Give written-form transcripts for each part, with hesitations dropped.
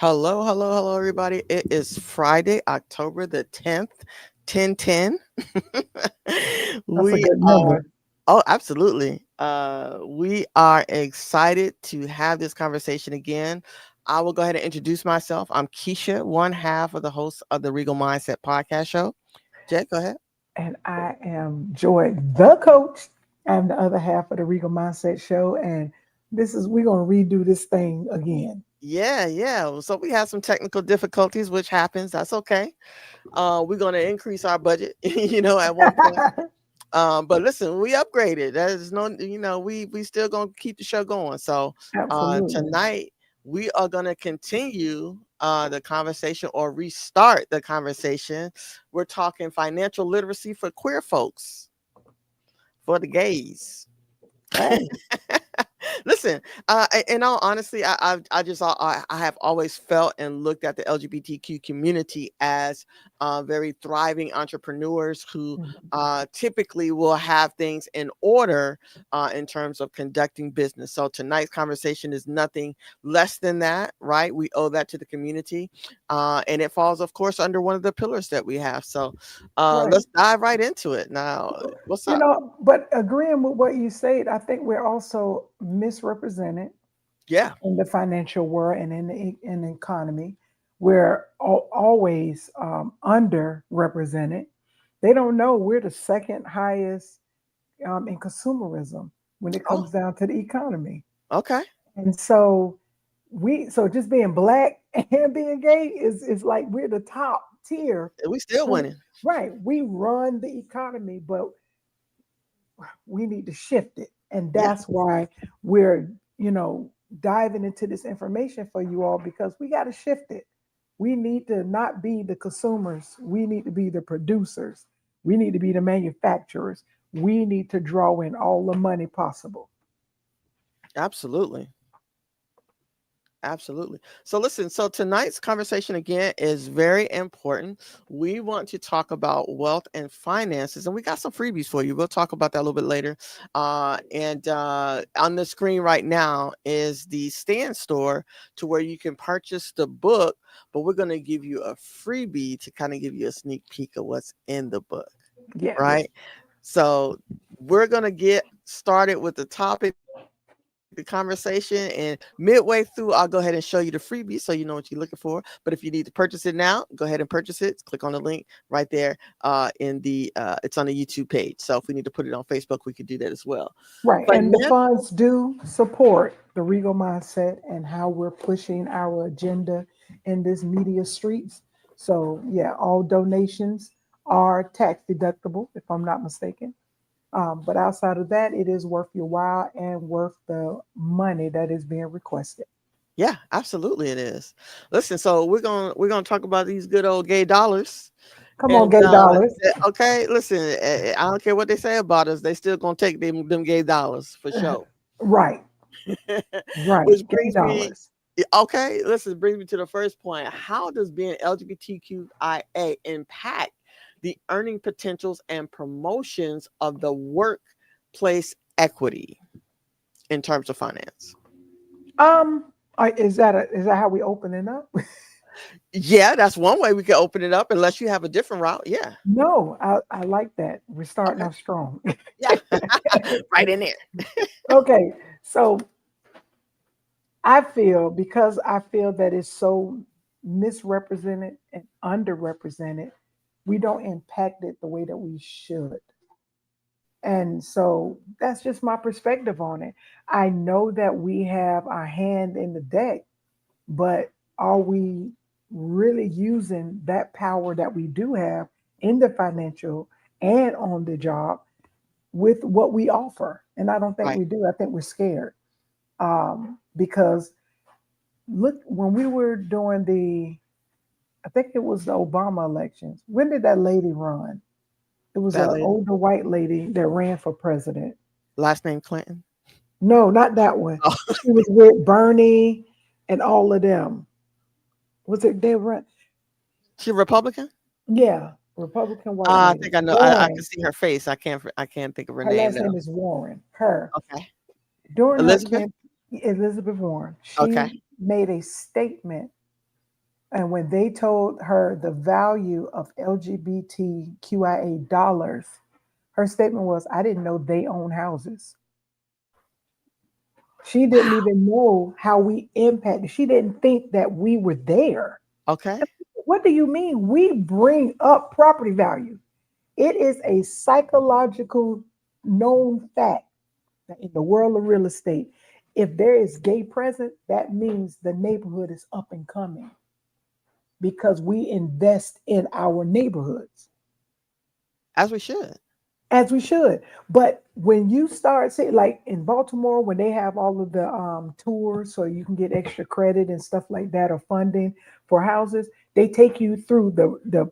Hello, hello, hello, everybody. It is Friday, October the 10th, 1010. That's a we good are, number. oh, absolutely. We are excited to have this conversation again. I will go ahead and introduce myself. I'm Keisha, one half of the host of the Regal Mindset Podcast show. Jet, go ahead. And I am Joy, the coach. I'm the other half of the Regal Mindset Show. And we're going to redo this thing again. Yeah, yeah. So we had some technical difficulties, which happens. That's okay. We're going to increase our budget, at one point. But listen, we upgraded. There's no, we still gonna keep the show going. So Absolutely. tonight we are gonna continue the conversation or restart the conversation. We're talking financial literacy for queer folks, for the gays. Hey, Listen, in all honesty, I have always felt and looked at the LGBTQ community as very thriving entrepreneurs who typically will have things in order in terms of conducting business. So tonight's conversation is nothing less than that, right? We owe that to the community, and it falls, of course, under one of the pillars that we have. So right. let's dive right into it now. What's up? But agreeing with what you said, I think we're also misrepresented Yeah. in the financial world and in the economy. We're always underrepresented. They don't know we're the second highest in consumerism when it Oh, comes down to the economy. okay. And so just being black and being gay is like we're the top tier. We still When, winning. right. We run the economy, but we need to shift it. And Yeah, that's why we're diving into this information for you all because we got to shift it. We need to not be the consumers. We need to be the producers. We need to be the manufacturers. We need to draw in all the money possible. absolutely. Absolutely. So listen, so tonight's conversation again is very important. We want to talk about wealth and finances, and we got some freebies for you. We'll talk about that a little bit later. And on the screen right now is the stand store to where you can purchase the book, but we're going to give you a freebie to kind of give you a sneak peek of what's in the book, Yes. right? So we're going to get started with the topic, the conversation, and midway through, I'll go ahead and show you the freebie so you know what you're looking for. But if you need to purchase it now, go ahead and purchase it. Click on the link right there it's on the YouTube page. So if we need to put it on Facebook, we could do that as well. Right. And the Financial, funds do support the Regal Mindset and how we're pushing our agenda in this media streets. So, yeah, all donations are tax deductible, if I'm not mistaken. But outside of that, it is worth your while and worth the money that is being requested. yeah, absolutely it is. Listen, so we're gonna talk about these good old gay dollars. Come on, And gay dollars. okay, listen, I don't care what they say about us, they still gonna take them gay dollars for sure. Right, right. Which Gay brings me, dollars. okay, listen, brings me to the first point. How does being LGBTQIA impact the earning potentials and promotions of the workplace equity in terms of finance? Um, is that how we open it up? Yeah, that's one way we can open it up, unless you have a different route. Yeah. No, I like that. We're starting Okay. off strong. Yeah. Right in there. Okay, so I feel that it's so misrepresented and underrepresented, we don't impact it the way that we should. And so that's just my perspective on it. I know that we have our hand in the deck, but are we really using that power that we do have in the financial and on the job with what we offer? And I don't think Right. we do. I think we're scared because look, when we were doing I think it was the Obama elections. When did that lady run? It was That an lady. older white lady that ran for president. Last name Clinton. No, not that one. Oh, She was with Bernie and all of them. Was it they run? she Republican? Yeah, Republican white I lady. think I know. I can Warren. see her face. I can't think of her Her name last name though. is Warren. Her. Okay. During her Elizabeth? camp, Elizabeth Warren, Okay. she made a statement And when they told her the value of LGBTQIA dollars, her statement was, I didn't know they own houses. She didn't Wow. even know how we impacted. She didn't think that we were there. Okay. What do you mean? We bring up property value. It is a psychological known fact that in the world of real estate, if there is gay present, that means the neighborhood is up and coming because we invest in our neighborhoods As we should. as we should. But when you start seeing, like in Baltimore, when they have all of the tours, so you can get extra credit and stuff like that, or funding for houses, they take you through the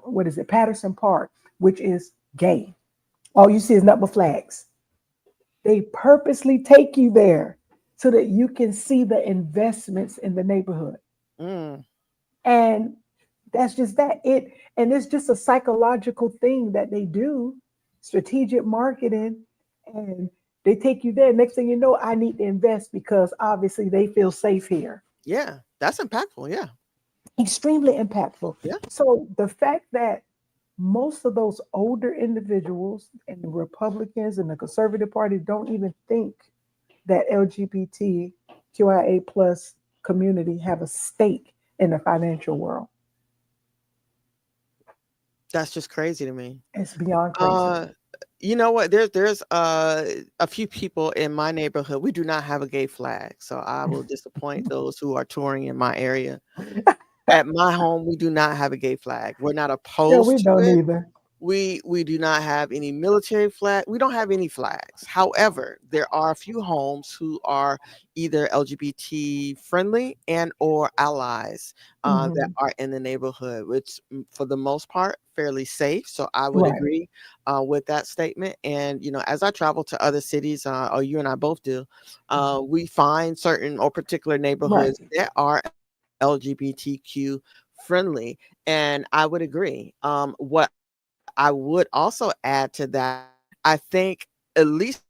what is it, Patterson Park, which is gay. All you see is nothing but flags. They purposely take you there so that you can see the investments in the neighborhood. Mm. And that's just that. And it's just a psychological thing that they do, strategic marketing, and they take you there. Next thing you know, I need to invest because obviously they feel safe here. Yeah. That's impactful. Yeah. Extremely impactful. Yeah. So the fact that most of those older individuals and the Republicans and the Conservative Party don't even think that LGBTQIA plus community have a stake in the financial world. That's just crazy to me. It's beyond crazy. Uh, you know what? There's a few people in my neighborhood. We do not have a gay flag, so I will disappoint those who are touring in my area. At my home, we do not have a gay flag. We're not Yeah, we opposed to don't it. either. We do not have any military flag. We don't have any flags. However, there are a few homes who are either LGBT friendly and or allies that Hmm. are in the neighborhood, which for the most part fairly safe. So I would Right, agree with that statement. And as I travel to other cities, or you and I both do, we find certain or particular right, neighborhoods that are LGBTQ friendly, and I would agree. What I would also add to that, I think, at least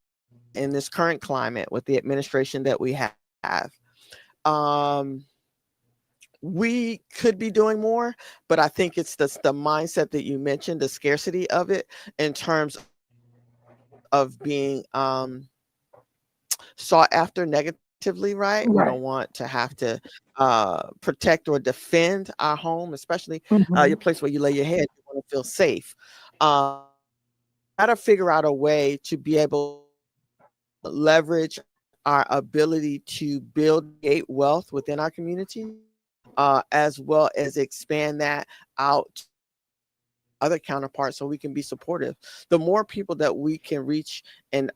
in this current climate with the administration that we have, um, we could be doing more, but I think it's the mindset that you mentioned, the scarcity of it in terms of being sought after negatively, right? We right. don't want to have to protect or defend our home, especially your Hmm. place where you lay your head. You want to feel safe. Got to figure out a way to be able to leverage our ability to build create wealth within our community, as well as expand that out to other counterparts so we can be supportive. The more people that we can reach and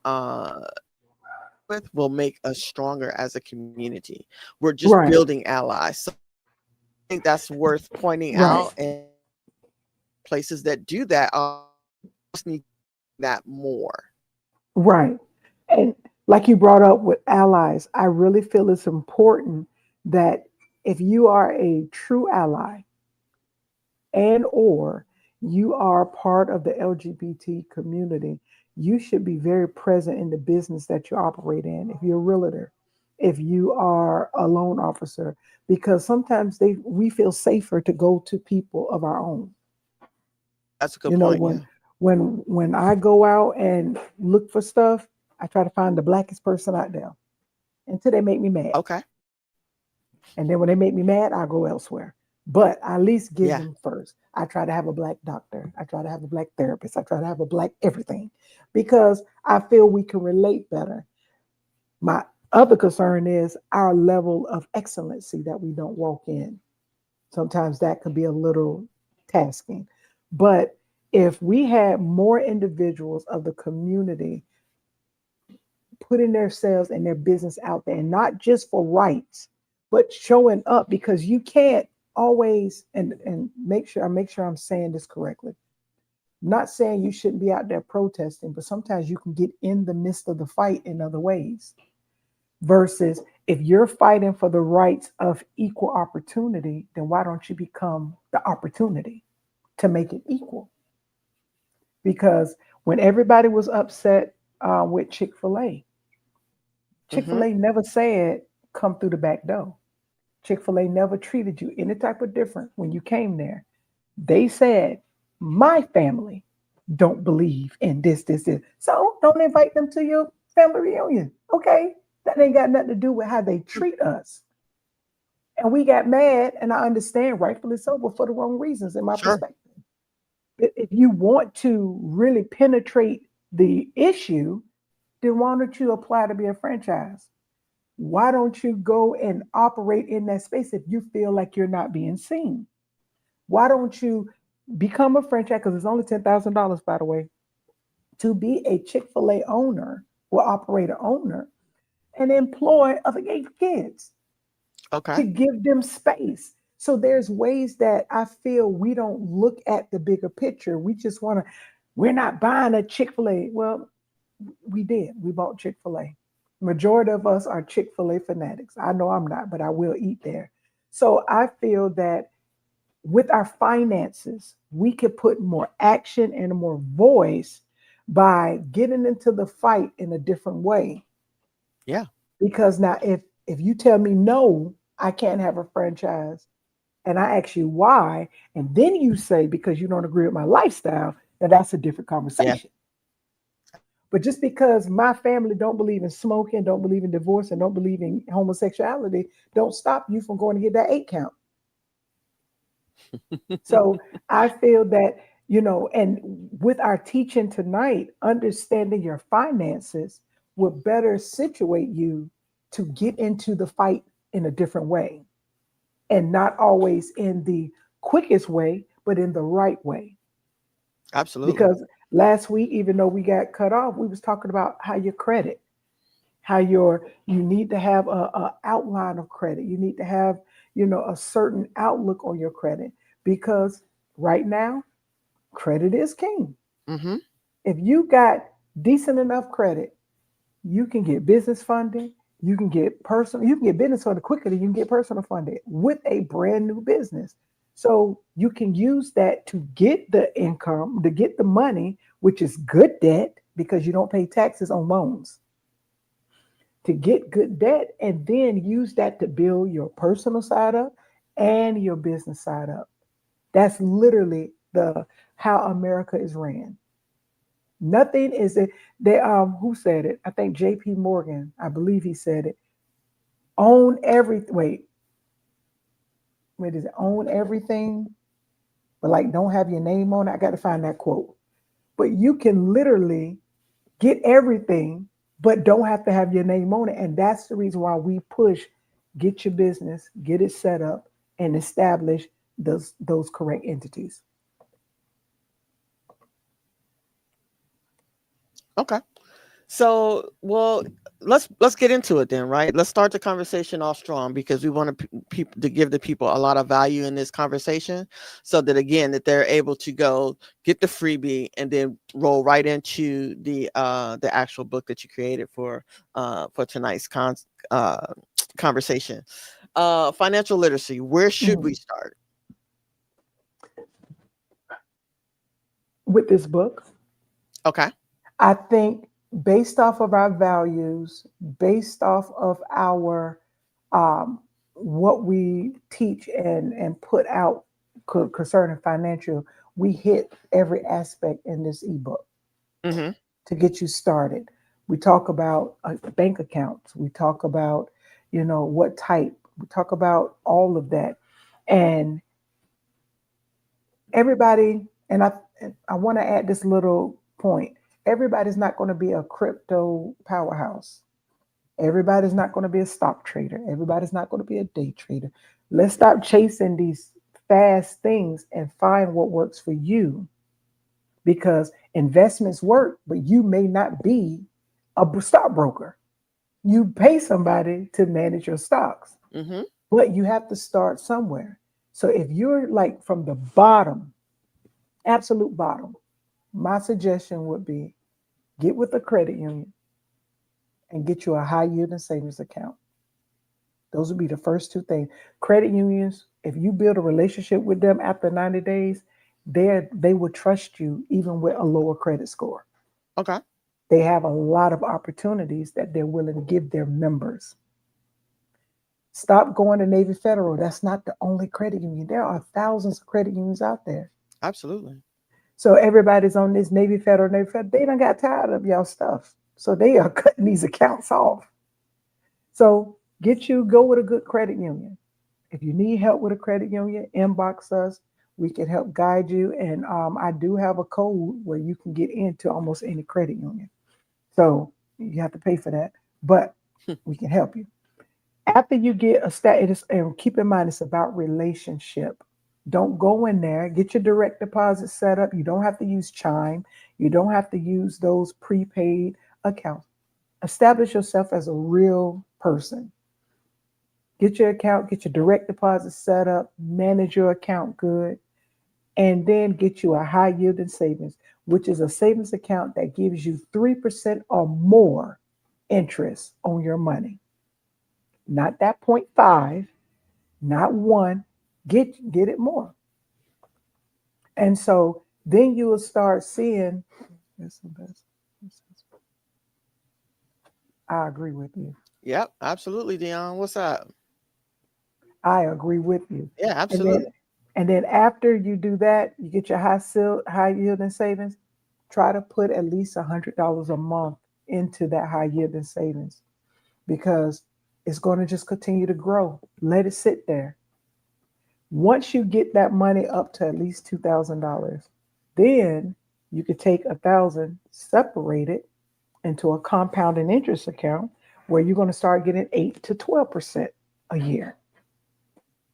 with will make us stronger as a community. We're just Right, building allies. So I think that's worth pointing right, out, and places that do that just need that more. right. And like you brought up with allies, I really feel it's important that if you are a true ally and or you are part of the LGBT community, you should be very present in the business that you operate in. If you're a realtor, if you are a loan officer, because sometimes we feel safer to go to people of our own. That's a good You know, point. when Yeah. when I go out and look for stuff, I try to find the blackest person out there until they make me mad. Okay. And then when they make me mad, I go elsewhere. But I at least give Yeah. them first. I try to have a black doctor. I try to have a black therapist. I try to have a black everything because I feel we can relate better. My other concern is our level of excellency that we don't walk in. Sometimes that could be a little tasking. But if we had more individuals of the community putting themselves and their business out there, and not just for rights, but showing up because you can't always and make sure I'm saying this correctly. Not saying you shouldn't be out there protesting, but sometimes you can get in the midst of the fight in other ways. Versus if you're fighting for the rights of equal opportunity, then why don't you become the opportunity to make it equal? Because when everybody was upset with Chick fil A, Chick Hmm. fil A never said, come through the back door. Chick-fil-A never treated you any type of different when you came there. They said, my family don't believe in this. So don't invite them to your family reunion. Okay. That ain't got nothing to do with how they treat us. And we got mad, and I understand, rightfully so, but for the wrong reasons, in my Sure. perspective. If you want to really penetrate the issue, then why don't you apply to be a franchise? Why don't you go and operate in that space if you feel like you're not being seen? Why don't you become a franchise? Because it's only $10,000, by the way, to be a Chick-fil-A owner or operator owner and employ other gay kids Okay. to give them space. So there's ways that I feel we don't look at the bigger picture. We just want to, we're not buying a Chick-fil-A. Well, we did. We bought Chick-fil-A. Majority of us are Chick-fil-A fanatics. I know I'm not, but I will eat there. So I feel that with our finances, we could put more action and more voice by getting into the fight in a different way. Yeah. Because now if you tell me no, I can't have a franchise, and I ask you why, and then you say because you don't agree with my lifestyle, then that's a different Yeah. conversation. But just because my family don't believe in smoking, don't believe in divorce, and don't believe in homosexuality, don't stop you from going to get that 8 count. So I feel that, and with our teaching tonight, understanding your finances will better situate you to get into the fight in a different way, and not always in the quickest way, but in the right way. Absolutely. Because last week, even though we got cut off, we was talking about how your credit, how you need to have a outline of credit. You need to have, a certain outlook on your credit, because right now, credit is king. Mm-hmm. If you got decent enough credit, you can get business funding. You can get business funding quicker than you can get personal funding with a brand new business. So you can use that to get the income, to get the money, which is good debt because you don't pay taxes on loans, to get good debt, and then use that to build your personal side up and your business side up. That's literally the how America is ran. Nothing is it. They who said it? I think J.P. Morgan. I believe he said it. Own every wait is it own everything, but like don't have your name on it. I got to find that quote. But you can literally get everything, but don't have to have your name on it. And that's the reason why we push get your business, get it set up, and establish those correct entities. Okay. So, well, let's get into it then, right? Let's start the conversation off strong because we want people to give the people a lot of value in this conversation, so that again that they're able to go get the freebie and then roll right into the actual book that you created for tonight's conversation. Financial literacy. Where should we Mhm. start? With this book, Okay. I think based off of our values, based off of our what we teach and put out concerning financial, we hit every aspect in this ebook Mm-hmm. to get you started. We talk about bank accounts. We talk about, what type. We talk about all of that, and everybody. And I want to add this little point. Everybody's not going to be a crypto powerhouse. Everybody's not going to be a stock trader. Everybody's not going to be a day trader. Let's stop chasing these fast things and find what works for you, because investments work, but you may not be a stockbroker. You pay somebody to manage your stocks, Mm-hmm. but you have to start somewhere. So if you're like from the bottom, absolute bottom, my suggestion would be get with a credit union and get you a high yield and savings account. Those would be the first two things. Credit unions, if you build a relationship with them after 90 days, they will trust you even with a lower credit score. Okay. They have a lot of opportunities that they're willing to give their members. Stop going to Navy Federal. That's not the only credit union. There are thousands of credit unions out there. Absolutely. So everybody's on this Navy Federal, Navy Federal. They done got tired of y'all stuff. So they are cutting these accounts off. So go with a good credit union. If you need help with a credit union, inbox us. We can help guide you. And I do have a code where you can get into almost any credit union. So you have to pay for that, but we can help you. After you get a status, and keep in mind, it's about relationship. Don't go in there, get your direct deposit set up. You don't have to use Chime. You don't have to use those prepaid accounts. Establish yourself as a real person. Get your account, get your direct deposit set up, manage your account good, and then get you a high yielding savings, which is a savings account that gives you 3% or more interest on your money. Not that 0.5, not 1, get it more. And so then you will start seeing, I agree with you. Yep, absolutely, Dion. What's up? I agree with you. Yeah, And absolutely. then after you do that, you get your high yielding savings. Try to put at least $100 a month into that high yielding savings, because it's going to just continue to grow. Let it sit there. Once you get that money up to at least $2,000, then you could take 1,000, separate it into a compounding interest account where you're going to start getting 8 to 12% a year.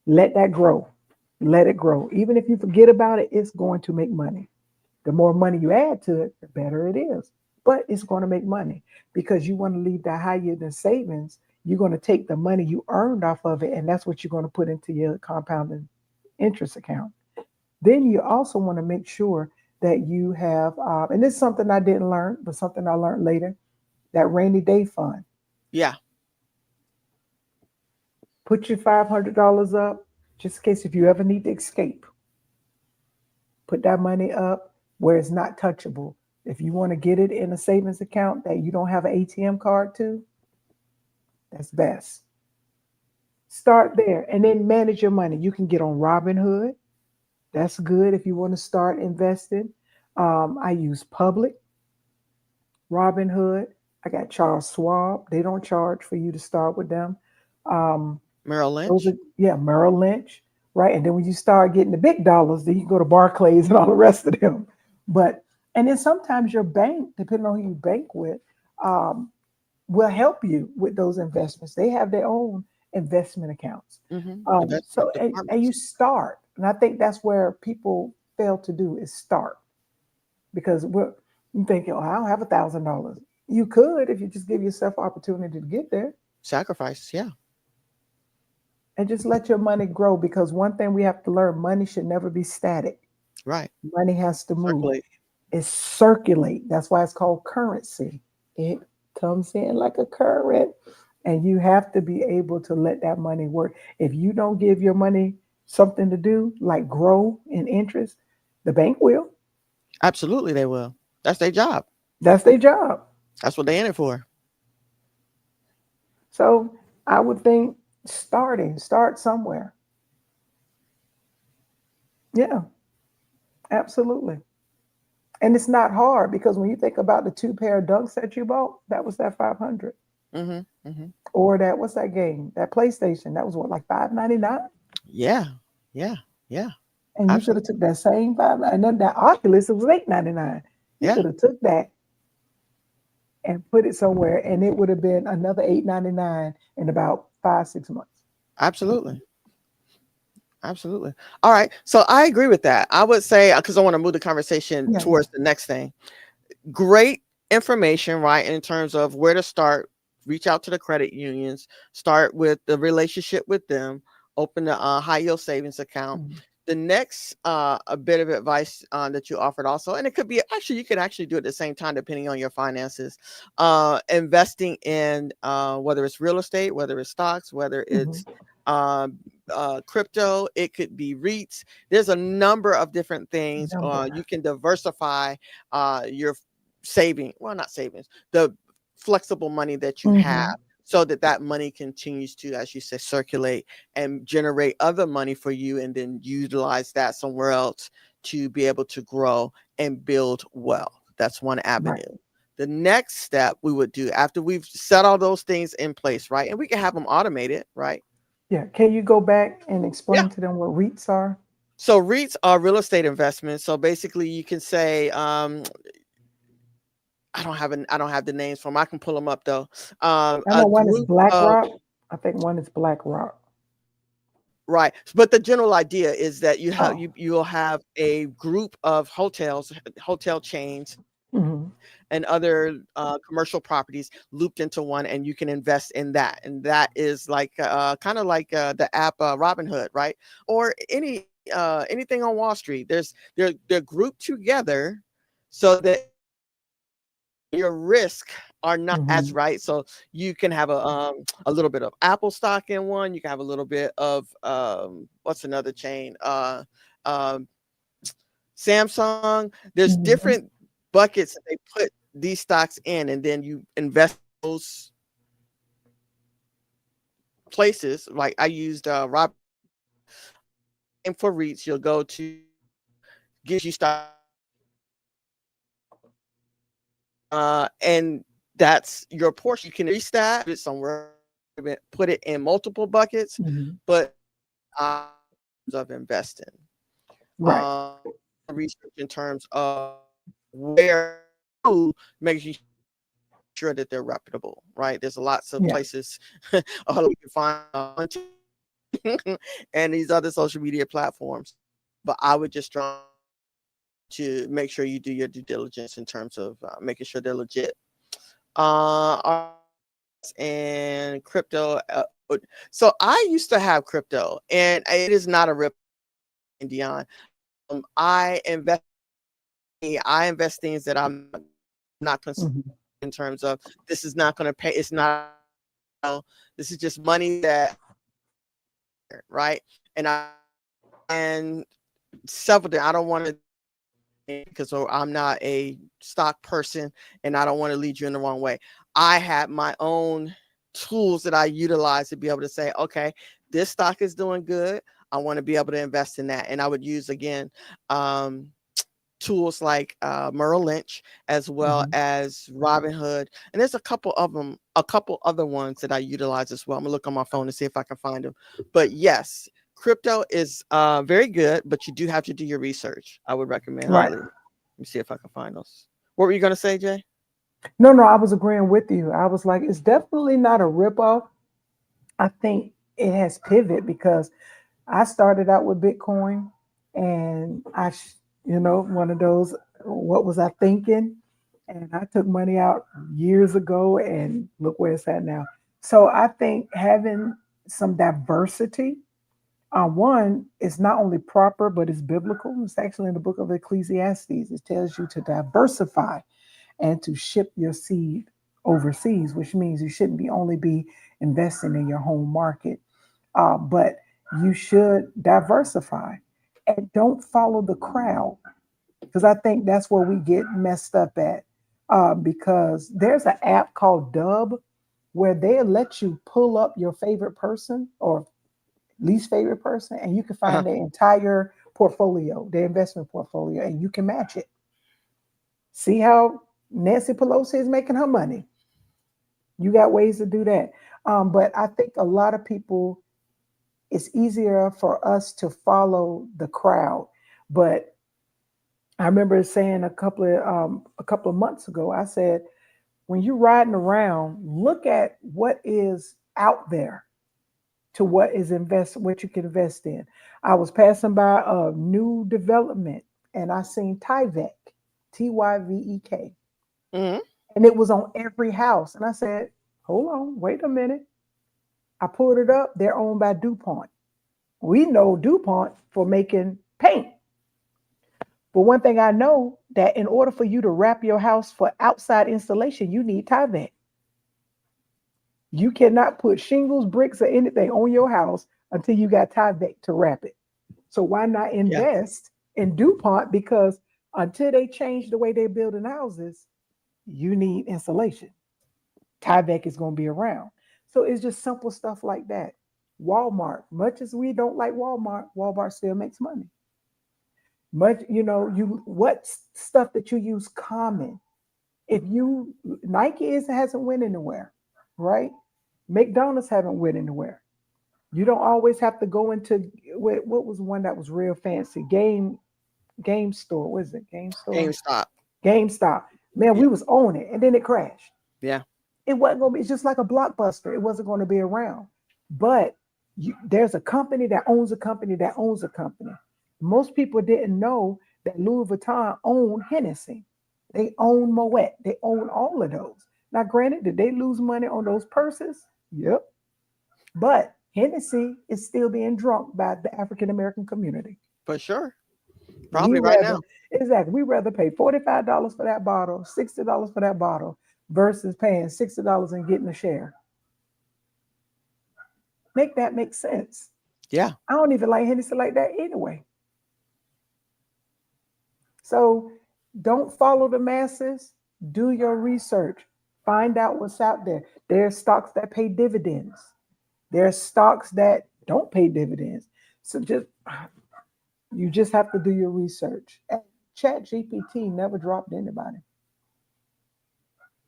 Let that grow. Let it grow. Even if you forget about it, it's going to make money. The more money you add to it, the better it is. But it's going to make money, because you want to leave that high yielding savings. You're going to take the money you earned off of it, and that's what you're going to put into your compounding interest account. Then you also want to make sure that you have, and this is something I didn't learn, but something I learned later, that rainy day fund. Yeah. Put your $500 up just in case if you ever need to escape. Put that money up where it's not touchable. If you want to get it in a savings account that you don't have an ATM card to, that's best. Start there and then manage your money. You can get on Robinhood. That's good if you want to start investing. I use Public, Robinhood. I got Charles Schwab. They don't charge for you to start with them. Merrill Lynch. Merrill Lynch, right? And then when you start getting the big dollars, then you can go to Barclays and all the rest of them. And then sometimes your bank, depending on who you bank with, will help you with those investments. They have their own investment accounts. So and you start, and I think that's where people fail to do is start, because you think, oh, I don't have $1,000. You could if you just give yourself opportunity to get there. Sacrifice, yeah. And just let your money grow, because one thing we have to learn: money should never be static. Right. Money has to move. Circulate. It circulate. That's why it's called currency. It comes in like a current, and you have to be able to let that money work. If you don't give your money something to do, like grow in interest, the bank will. Absolutely, they will. That's their job. That's their job. That's what they're in it for. So I would think start somewhere. Yeah, absolutely. And it's not hard, because when you think about the 2 pair of dunks that you bought, that was that 500. Or that, what's that game? That PlayStation, that was what, like $5.99? Yeah. And you could have took that same $5, and then that Oculus, it was $8.99. You could have took that and put it somewhere, and it would have been another $8.99 in about 5-6 months. Absolutely. All right. So I agree with that. I would say, because I want to move the conversation towards the next thing. Great information, right? In terms of where to start, reach out to the credit unions, start with the relationship with them, open a high yield savings account. The next a bit of advice that you offered also, and it could be actually, you could actually do it at the same time depending on your finances, investing in whether it's real estate, whether it's stocks, whether it's crypto, it could be REITs. There's a number of different things. You can diversify your not savings, the flexible money that you have so that that money continues to, as you said, circulate and generate other money for you, and then utilize that somewhere else to be able to grow and build wealth. That's one Right. avenue. The next step we would do after we've set all those things in place, right? And we can have them automated, right? Yeah. Can you go back and Yeah. explain to them what REITs are? So REITs are real estate investments. So basically, you can say, I don't have the names for them. I can pull them up though. I A know one is group of BlackRock. I think one is BlackRock. Right, but the general idea is that Oh. you'll have a group of hotels, hotel chains, Hmm. and other commercial properties looped into one, and you can invest in that. And that is like kind of like the app Robinhood, right? Or anything on Wall Street. They're grouped together so that your risk are not as Hmm. right. So you can have a little bit of Apple stock in one. You can have a little bit of what's another chain? Um, Samsung. There's Hmm. different buckets that they put these stocks in, and then you invest those places. Like I used Rob, and for REITs, you'll go to gives you stock, and that's your portion. You can increase that, put it somewhere, put it in multiple buckets, Hmm. but of investing, Right. um, research in terms of where to making sure that they're reputable, right? There's lots of Yeah. places all you can find on and these other social media platforms. But I would just try to make sure you do your due diligence in terms of making sure they're legit. Uh, and crypto. So I used to have crypto, and it is not a rip, Dion. I invest. I invest things that I'm not concerned Hmm. in terms of this is not going to pay. It's not. This is just money that right. And and several. I don't want to because I'm not a stock person, and I don't want to lead you in the wrong way. I have my own tools that I utilize to be able to say, okay, this stock is doing good. I want to be able to invest in that. And I would use again um, tools like Merrill Lynch as well Hmm. as Robinhood. And there's a couple of them, a couple other ones that I utilize as well. I'm gonna look on my phone to see if I can find them. But yes, crypto is very good, but you do have to do your research. I would recommend Right. highly. Let me see if I can find those. What were you gonna say, Jay? No, no, I was agreeing with you. I was like, it's definitely not a ripoff. I think it has pivot because I started out with Bitcoin and one of those, what was I thinking? And I took money out years ago and look where it's at now. So I think having some diversity, one, is not only proper, but it's biblical. It's actually in the book of Ecclesiastes. It tells you to diversify and to ship your seed overseas, which means you shouldn't be only be investing in your home market, but you should diversify and don't follow the crowd because I think that's where we get messed up at. Because there's an app called Dub where they let you pull up your favorite person or least favorite person, and you can Uh-huh. find their entire portfolio, their investment portfolio, and you can match it. See how Nancy Pelosi is making her money. You got ways to do that. But I think a lot of people, it's easier for us to follow the crowd. But I remember saying a couple of months ago, I said, when you're riding around, look at what is out there to what you can invest in. I was passing by a new development and I seen Tyvek, Tyvek, Hmm. and it was on every house. And I said, hold on, wait a minute. I pulled it up. They're owned by DuPont. We know DuPont for making paint. But one thing I know that in order for you to wrap your house for outside installation, you need Tyvek. You cannot put shingles, bricks, or anything on your house until you got Tyvek to wrap it. So why not Yeah. invest in DuPont? Because until they change the way they're building houses, you need insulation. Tyvek is going to be around. So it's just simple stuff like that. Walmart, much as we don't like Walmart, Walmart still makes money. Much, you what stuff that you use common. If you Nike hasn't went anywhere, right? McDonald's haven't went anywhere. You don't always have to go into what was one that was real fancy game store. What is it? Game store? GameStop. GameStop. Man, Yeah. we was on it, and then it crashed. Yeah. It wasn't gonna be. It's just like a Blockbuster. It wasn't going to be around. But there's a company that owns a company that owns a company. Most people didn't know that Louis Vuitton owned Hennessy. They own Moet. They own all of those. Now, granted, did they lose money on those purses? Yep. But Hennessy is still being drunk by the African American community. For sure. We Probably right now. rather exactly we rather pay $45 for that bottle, $60 for that bottle, versus paying $60 and getting a share. Make that make sense. Yeah. I don't even like Hennessy like that anyway. So don't follow the masses. Do your research. Find out what's out there. There's stocks that pay dividends. There's stocks that don't pay dividends. So you just have to do your research. And Chat GPT never dropped anybody.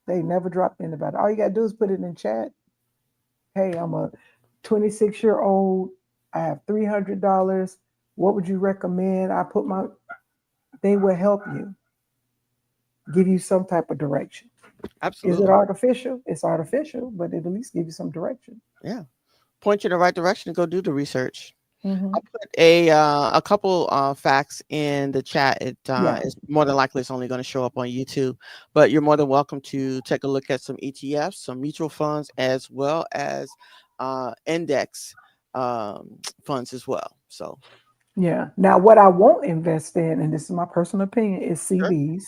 They never dropped anybody. All you gotta do is put it in chat. Hey, I'm a 26-year-old. I have $300. What would you recommend? They will help you, give you some type of direction. Absolutely. Is it artificial? It's artificial, but it at least give you some direction. Yeah. Point you in the right direction to go do the research. Mm-hmm. I put a couple facts in the chat. It is more than likely it's only going to show up on YouTube, but you're more than welcome to take a look at some ETFs, some mutual funds, as well as index funds as well. So yeah. Now, what I won't invest in, and this is my personal opinion, is sure. CDs.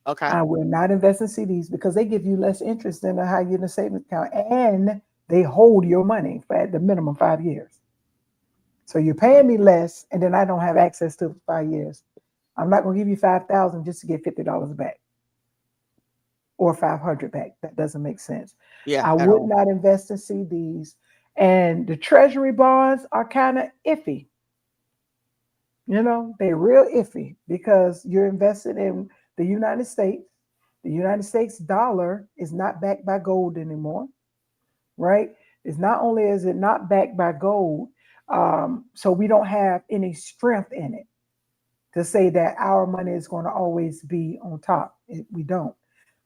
Okay. I will not invest in CDs because they give you less interest than a high yield savings account, and they hold your money for at the minimum 5 years. So you're paying me less, and then I don't have access to 5 years. I'm not going to give you $5,000 just to get $50 back or $500 back. That doesn't make sense. Yeah. I would not invest in CDs, and the treasury bonds are kind of iffy. They're real iffy because you're invested in the United States. The United States dollar is not backed by gold anymore, right? It's not only is it not backed by gold, so we don't have any strength in it to say that our money is going to always be on top. We don't.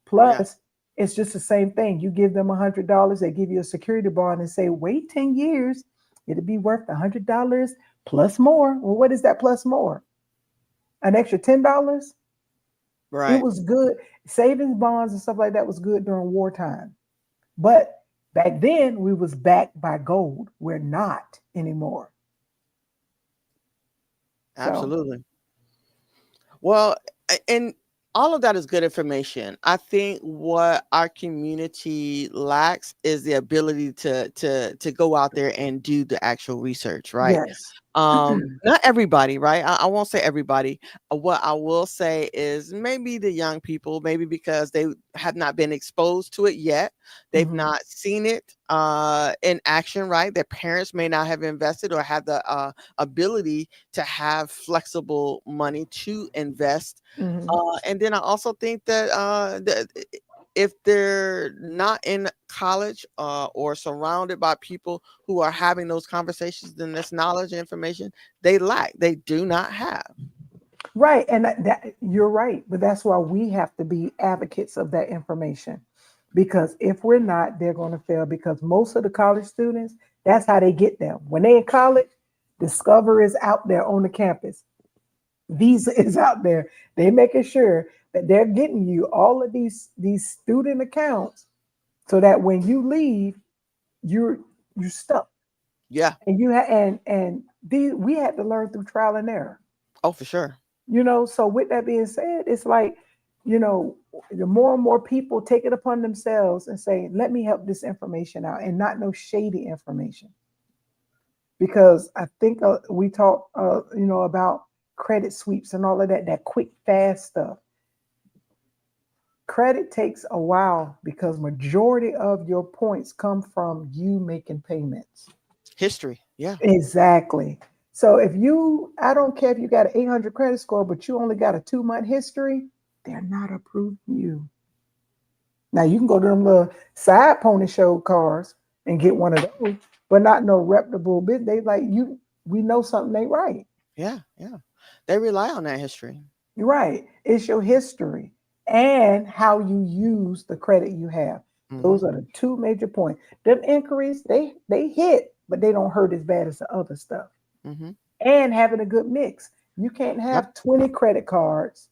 Plus, it's just the same thing. You give them $100, they give you a security bond and say, wait 10 years, it'll be worth $100 plus more. Well, what is that plus more? An extra $10? Right. It was good. Savings bonds and stuff like that was good during wartime. But back then, we was backed by gold. We're not anymore. Absolutely. So. Well, and all of that is good information. I think what our community lacks is the ability to go out there and do the actual research, right? Yes. Not everybody, right? I won't say everybody. What I will say is maybe the young people, maybe because they have not been exposed to it yet. They've not seen it in action, right? Their parents may not have invested or have the ability to have flexible money to invest. And then I also think that if they're not in college or surrounded by people who are having those conversations, then this knowledge and information they lack. They do not have. Right. And that you're right. But that's why we have to be advocates of that information. Because if we're not, they're going to fail. Because most of the college students, that's how they get them. When they're in college, Discover is out there on the campus. Visa is out there. They're making sure that they're getting you all of these student accounts so that when you leave, you're stuck. Yeah. And we had to learn through trial and error. Oh, for sure. So with that being said, it's like, the more and more people take it upon themselves and say, let me help this information out, and not no shady information. Because I think we talk, about credit sweeps and all of that quick, fast stuff. Credit takes a while because majority of your points come from you making payments. History. Yeah. Exactly. So if you, I don't care if you got an 800 credit score, but you only got a 2 month history, they're not approving you. Now you can go to them little side pony show cars and get one of those, but not no reputable bit. They like you. We know something ain't right. Yeah. Yeah. They rely on that history. You're right. It's your history and how you use the credit you have. Hmm. Those are the two major points. Them inquiries, they hit, but they don't hurt as bad as the other stuff. Hmm. And having a good mix. You can't Yep. have 20 credit cards,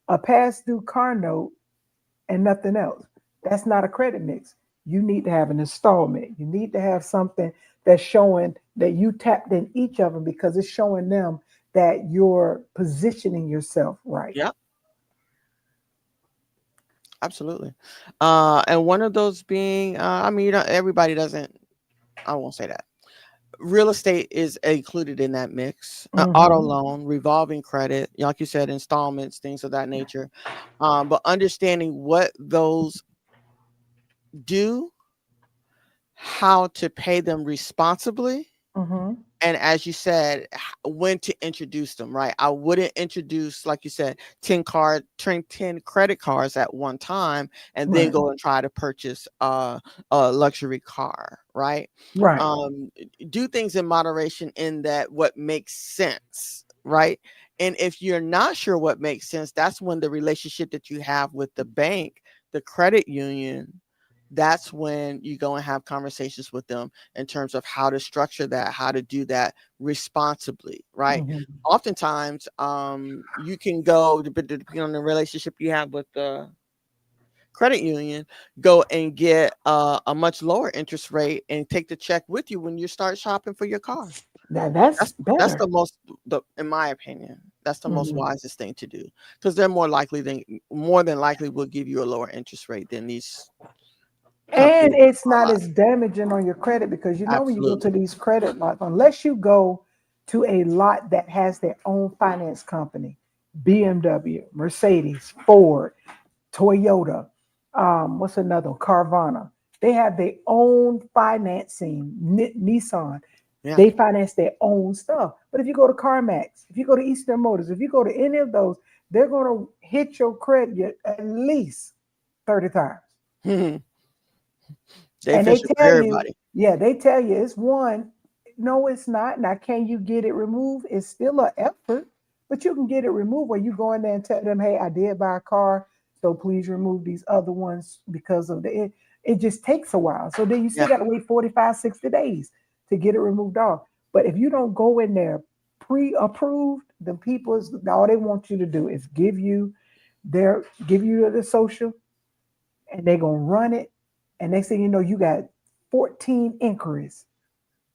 a past due car note, and nothing else. That's not a credit mix. You need to have an installment. You need to have something that's showing that you tapped in each of them because it's showing them that you're positioning yourself right. Yep. Absolutely. And one of those being, I mean, everybody doesn't. I won't say that. Real estate is included in that mix. Auto Hmm. loan, revolving credit, like you said, installments, things of that nature. But understanding what those do, how to pay them responsibly, Hmm. and as you said, when to introduce them, right? I wouldn't introduce, like you said, 10 credit cards at one time and then Right. go and try to purchase a luxury car, right? Right. um do things in moderation, in that what makes sense, right? And if you're not sure what makes sense, that's when the relationship that you have with the bank, the credit union, that's when you go and have conversations with them in terms of how to structure that, how to do that responsibly, right? Hmm. Oftentimes, you can go, depending on the relationship you have with the credit union, go and get a much lower interest rate and take the check with you when you start shopping for your car. Now that's That's better. the most, in my opinion, that's the most Hmm. wisest thing to do, because they're more than likely will give you a lower interest rate than these And companies it's are not like. as damaging on your credit because you know when you go to Absolutely. these credit lots, unless you go to a lot that has their own finance company, BMW, Mercedes, Ford, Toyota, what's another one? Carvana. They have their own financing. Nissan, Yeah. they finance their own stuff. But if you go to CarMax, if you go to Eastern Motors, if you go to any of those, they're going to hit your credit at least 30 times. They And they fishing for tell you, everybody. yeah, they tell you it's one. No, it's not. Now, can you get it removed? It's still an effort, but you can get it removed where you go in there and tell them, hey, I did buy a car, so please remove these other ones because of it just takes a while. So then you still Yeah. got to wait 45, 60 days to get it removed off. But if you don't go in there pre-approved, the people's all they want you to do is give you the social and they're gonna run it. And next thing you know, you got 14 inquiries.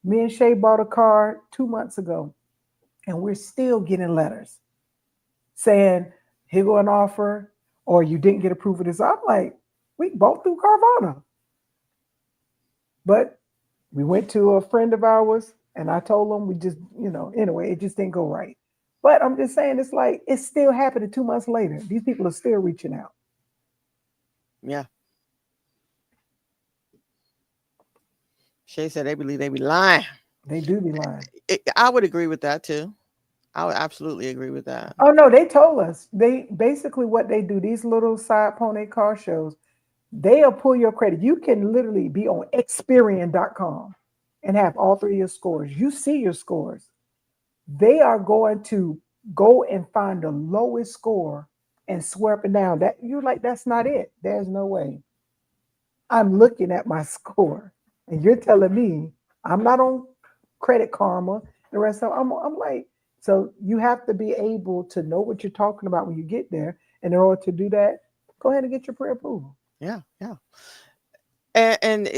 Me and Shay bought a car 2 months ago, and we're still getting letters saying, here go an offer, or you didn't get approved of this. I'm like, we bought through Carvana. But we went to a friend of ours, and I told them we just, anyway, it just didn't go right. But I'm just saying, it's like it's still happening 2 months later. These people are still reaching out. Yeah. Shay said they believe they be lying. They do be lying. I would agree with that too. I would absolutely agree with that. Oh no, they told us. They basically what they do, these little side pony car shows, they'll pull your credit. You can literally be on Experian.com and have all three of your scores. You see your scores. They are going to go and find the lowest score and swear up and down. That you're like, that's not it. There's no way. I'm looking at my score, and you're telling me I'm not on Credit Karma. The rest of I'm like, so you have to be able to know what you're talking about when you get there. And in order to do that, go ahead and get your pre-approval. Yeah. Yeah. And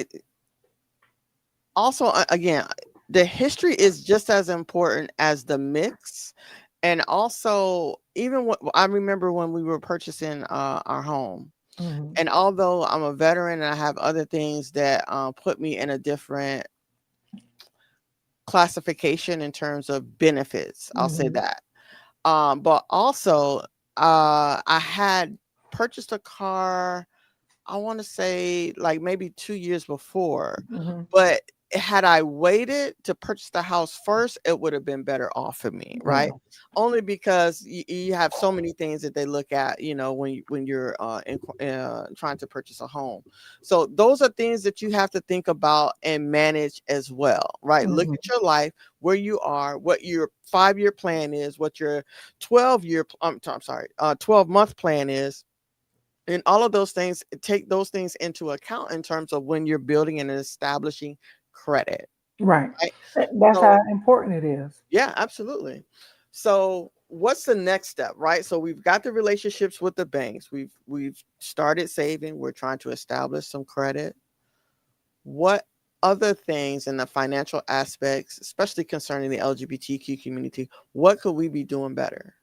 also, again, the history is just as important as the mix. And also, even what I remember when we were purchasing our home, Mhm. and although I'm a veteran and I have other things that put me in a different classification in terms of benefits, I'll say Mhm. that. But also, I had purchased a car, I want to say like maybe 2 years before, Mhm. but had I waited to purchase the house first, it would have been better off for me, right? Yeah. Only because you have so many things that they look at, when you're trying to purchase a home. So those are things that you have to think about and manage as well, right? Look Mhm. at your life, where you are, what your 5-year plan is, what your 12-month plan is, and all of those things. Take those things into account in terms of when you're building and establishing credit, Right. right? That's how So important it is. yeah, absolutely. So what's the next step, right? So we've got the relationships with the banks, we've started saving, we're trying to establish some credit. What other things in the financial aspects, especially concerning the LGBTQ community, what could we be doing better?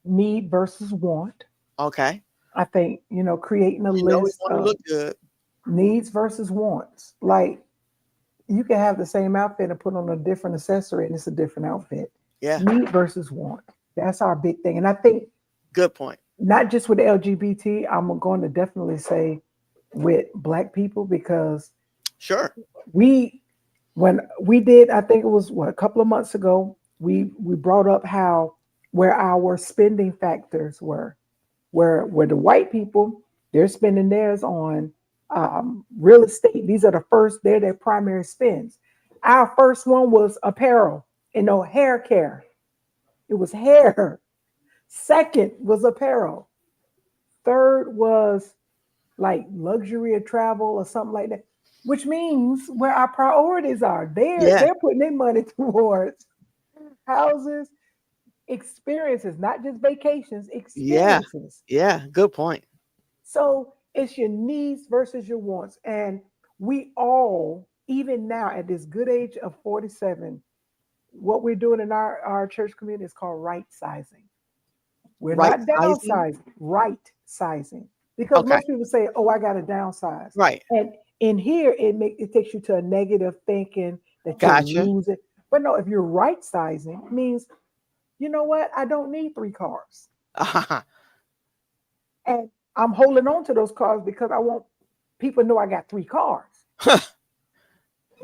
Need versus want. Okay. I think, creating a We list want to of look good. needs versus wants. Like, you can have the same outfit and put on a different accessory and it's a different outfit. Yeah, Need versus want. That's our big thing. And I think good point. not just with LGBT, I'm going to definitely say with Black people, because Sure. we when we did, I think it was a couple of months ago, we brought up how where our spending factors were, where the white people, they're spending theirs on real estate. These are they're their primary spends. Our first one was apparel and no hair care. It was hair. Second was apparel. Third was like luxury of travel or something like that, which means where our priorities are. Yeah. They're putting their money towards houses, experiences, not just vacations, Yeah. experiences. Yeah. Good point. So it's your needs versus your wants. And we all, even now at this good age of 47, what we're doing in our church community is called right sizing. We're Right not sizing. downsizing, right sizing. Because Okay. most people say, "Oh, I got to downsize," Right. and in here it takes you to a negative thinking that you're Gotcha. losing. But no, if you're right sizing, it means, you know what? I don't need three cars, and I'm holding on to those cars because I want people to know I got three cars,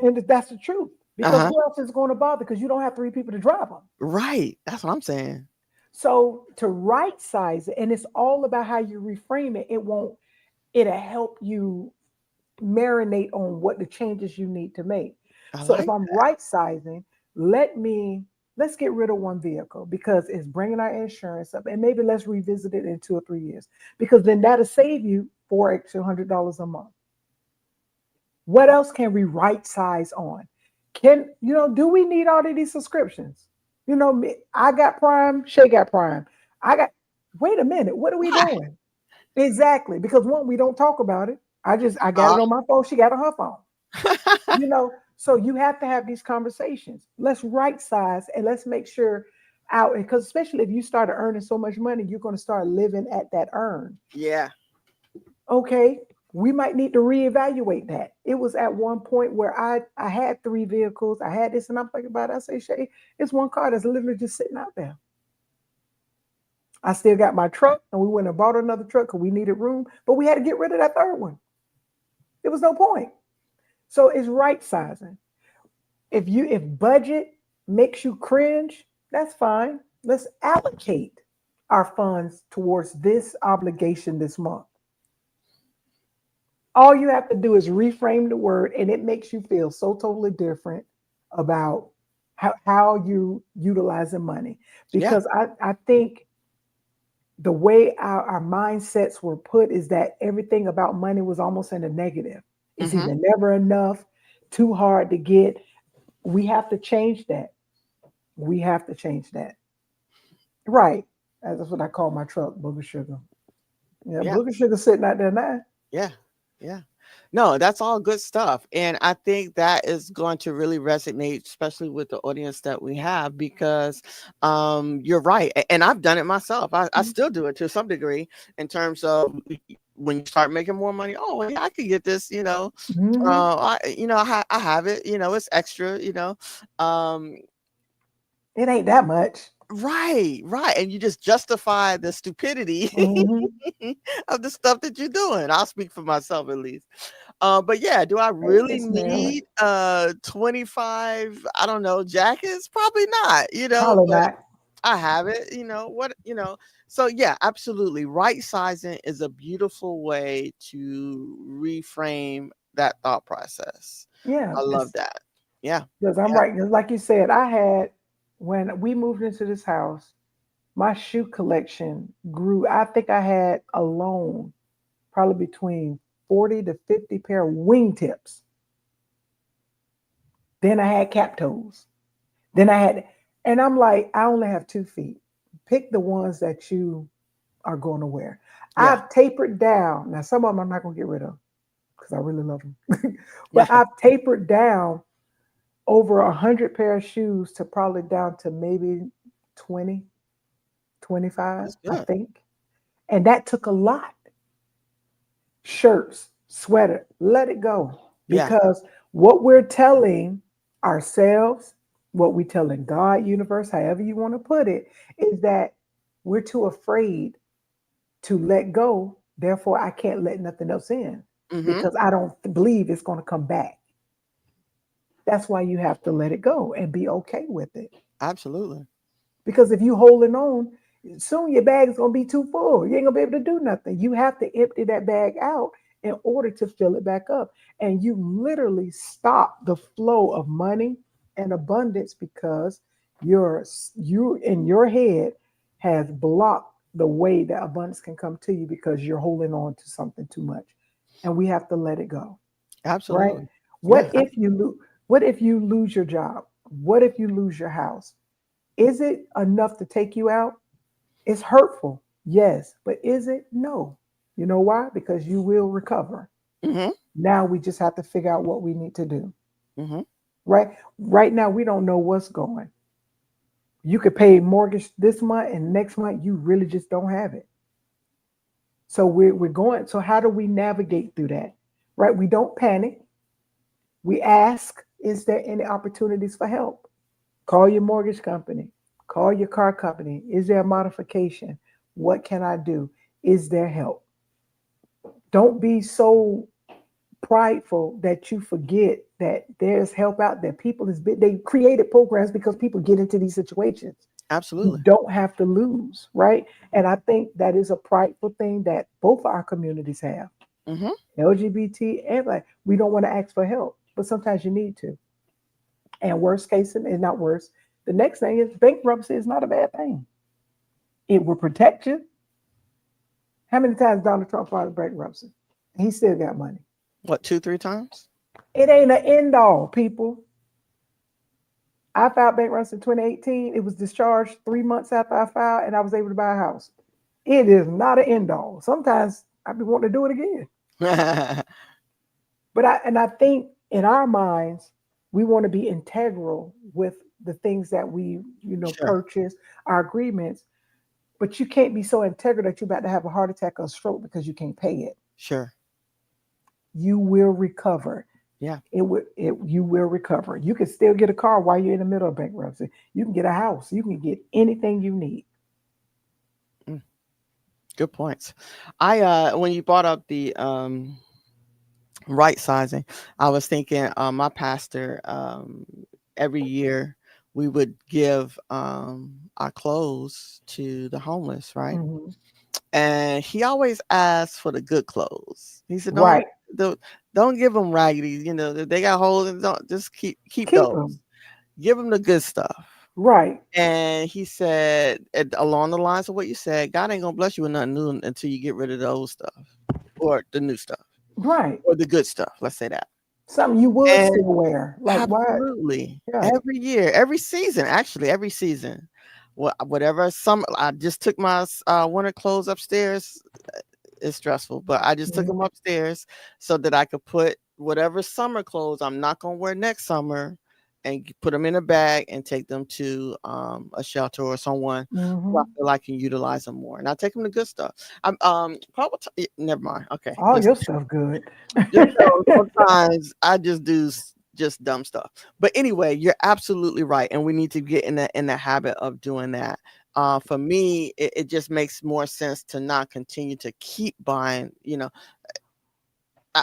and that's the truth. Because Uh-huh. who else is going to bother? Because you don't have three people to drive them. Right. That's what I'm saying. So to right size it, and it's all about how you reframe it. It'll help you marinate on what the changes you need to make. I So if like I'm right sizing, let's get rid of one vehicle because it's bringing our insurance up, and maybe let's revisit it in 2 or 3 years, because then that'll save you $400 a month. What else can we right size on? Do we need all of these subscriptions? I got Prime, Shay got Prime. I got, wait a minute, what are we doing? Exactly. Because one, we don't talk about it. I got uh, it on my phone. She got it on her phone. So you have to have these conversations. Let's right size and let's make sure out, because especially if you started earning so much money, you're going to start living at that earn. yeah. Okay. We might need to reevaluate that. It was at one point where I had three vehicles. I had this, and I'm thinking about it. I say, Shay, it's one car that's literally just sitting out there. I still got my truck, and we went and bought another truck because we needed room, but we had to get rid of that third one. There was no point. So it's right sizing. If budget makes you cringe, that's fine. Let's allocate our funds towards this obligation this month. All you have to do is reframe the word, and it makes you feel so totally different about how you utilizing money. Yeah. Because I think the way our mindsets were put is that everything about money was almost in a negative. It's Mm-hmm. either never enough, too hard to get. We have to change that. We have to change that. Right. That's what I call my truck, Booger Sugar. Yeah, Yeah. Booger Sugar sitting out there now. Yeah. Yeah. No, that's all good stuff. And I think that is going to really resonate, especially with the audience that we have, because you're right. And I've done it myself. I still do it to some degree in terms of when you start making more money. Oh, well, yeah, I could get this, Hmm. I have it, it's extra, um, It ain't that much. Right. And you just justify the stupidity Hmm. of the stuff that you're doing. I'll speak for myself at least. But yeah, do I Hey, really Miss Marilyn. need 25, I don't know, jackets? Probably not, Probably but not. I have it, So yeah, absolutely. Right sizing is a beautiful way to reframe that thought process. Yeah, I love that. Yeah. because I'm Yeah. right. 'Cause like you said, I had when we moved into this house, my shoe collection grew. I think I had alone probably between 40 to 50 pair of wingtips. Then I had cap toes. Then I had, and I'm like, I only have 2 feet. Pick the ones that you are going to wear. Yeah. I've tapered down. Now, some of them I'm not going to get rid of because I really love them. Yeah. But I've tapered down over 100 pair of shoes to probably down to maybe 20, 25, That's I good. think. And that took a lot. Shirts, sweater, let it go. Yeah. Because what we're telling ourselves, what we telling God, universe, however you want to put it, is that we're too afraid to let go. Therefore, I can't let nothing else in Mm-hmm. because I don't believe it's going to come back. That's why you have to let it go and be okay with it. Absolutely. Because if you holding on, soon your bag is gonna be too full. You ain't gonna be able to do nothing. You have to empty that bag out in order to fill it back up. And you literally stop the flow of money and abundance because you in your head has blocked the way that abundance can come to you because you're holding on to something too much. And we have to let it go. Right? Absolutely. What Yeah. if you lose what if you lose your job? What if you lose your house? Is it enough to take you out? It's hurtful, yes, but is it? No. You know why? Because you will recover. Mm-hmm. Now we just have to figure out what we need to do. Mm-hmm. Right? Right now we don't know what's going. You could pay mortgage this month and next month you really just don't have it. So we're going. So how do we navigate through that? Right? We don't panic. We ask, is there any opportunities for help? Call your mortgage company. Call your car company. Is there a modification? What can I do? Is there help? Don't be so prideful that you forget that there's help out there. People has been they created programs because people get into these situations. You Absolutely. don't have to lose, right? And I think that is a prideful thing that both our communities have. Mm-hmm. LGBT and like we don't want to ask for help, but sometimes you need to. And worst case, and not worse, the next thing is bankruptcy is not a bad thing. It will protect you. How many times Donald Trump filed bankruptcy? He still got money. What, two, three times? It ain't an end all, people. I filed bankruptcy in 2018. It was discharged 3 months after I filed, and I was able to buy a house. It is not an end all. Sometimes I be wanting to do it again. But I think in our minds, we want to be integral with the things that we, Sure. purchase, our agreements. But you can't be so integral that you're about to have a heart attack or a stroke because you can't pay it. Sure. You will recover. Yeah. You will recover. You can still get a car while you're in the middle of bankruptcy. You can get a house. You can get anything you need. Mm, good points. I when you brought up the right sizing, I was thinking my pastor every year we would give our clothes to the homeless, right? Hmm. And he always asked for the good clothes. He said, Right. don't, don't give them raggedy. If they got holes, don't just keep Keep those. them. Give them the good stuff. Right. And he said, along the lines of what you said, God ain't gonna bless you with nothing new until you get rid of the old stuff or the new stuff Right. or the good stuff. Let's say that. Something you would And still wear. Like what? absolutely, Yeah. every year, every season, actually, every season, whatever summer. I just took my winter clothes upstairs. It's stressful, but I just took Mhm. them upstairs so that I could put whatever summer clothes I'm not gonna wear next summer and put them in a bag and take them to a shelter or someone who I Mhm. feel like can utilize them more. And I take them to good stuff. I'm probably never mind. Okay, All listen. your stuff good. Just know sometimes I just do just dumb stuff. But anyway, you're absolutely right, and we need to get in the habit of doing that. For me, it just makes more sense to not continue to keep buying.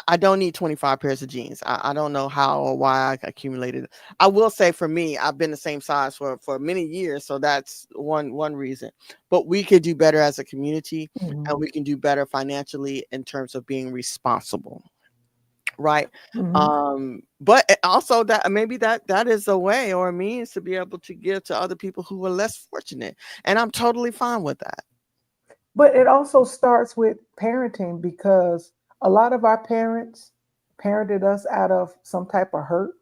I don't need 25 pairs of jeans. I don't know how or why I accumulated. I will say for me, I've been the same size for many years, so that's one reason. But we could do better as a community, Mhm. and we can do better financially in terms of being responsible, right? Mhm. But also that maybe that is a way or a means to be able to give to other people who are less fortunate, and I'm totally fine with that. But it also starts with parenting because a lot of our parents parented us out of some type of hurt.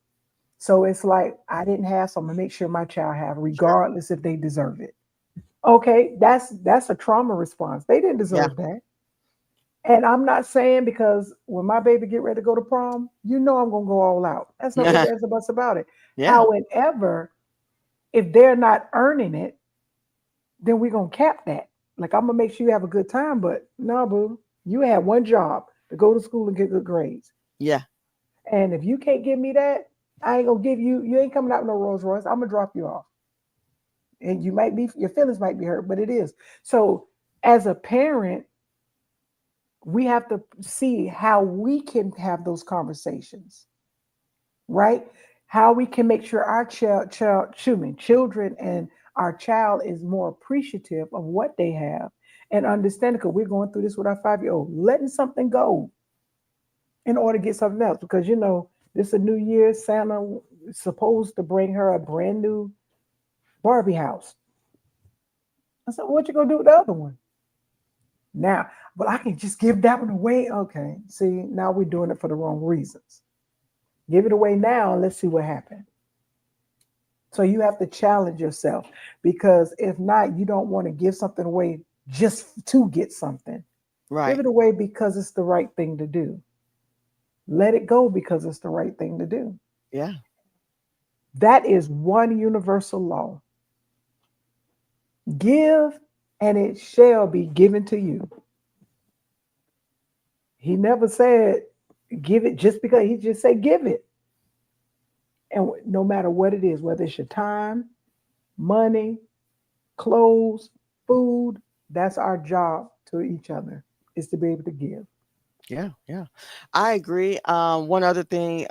So it's like I didn't have, so I'm gonna make sure my child have, Sure. regardless if they deserve it. Okay, that's a trauma response. They didn't Yeah. deserve that. And I'm not saying because when my baby get ready to go to prom, I'm gonna go all out. That's no ifs, ands, or buts about it. Yeah. However, if they're not earning it, then we're gonna cap that. Like I'm gonna make sure you have a good time, but no, boo, you had one job to go to school and get good grades. Yeah. And if you can't give me that, I ain't gonna give you. You ain't coming out with no Rolls Royce. I'm gonna drop you off, and your feelings might be hurt, but it is. So as a parent, we have to see how we can have those conversations, right? How we can make sure our children and our child is more appreciative of what they have and understand because we're going through this with our 5-year old, letting something go in order to get something else. Because this is a new year, Santa is supposed to bring her a brand new Barbie house. I said, what you gonna do with the other one? Now, but I can just give that one away. Okay. See, now we're doing it for the wrong reasons. Give it away now and let's see what happens. So you have to challenge yourself because if not, you don't want to give something away just to get something. Give Right. it away because it's the right thing to do. Let it go because it's the right thing to do. Yeah. That is one universal law. Give and it shall be given to you. He never said give it just because, he just said give it. And no matter what it is, whether it's your time, money, clothes, food, that's our job to each other is to be able to give. Yeah, yeah, I agree. One other thing,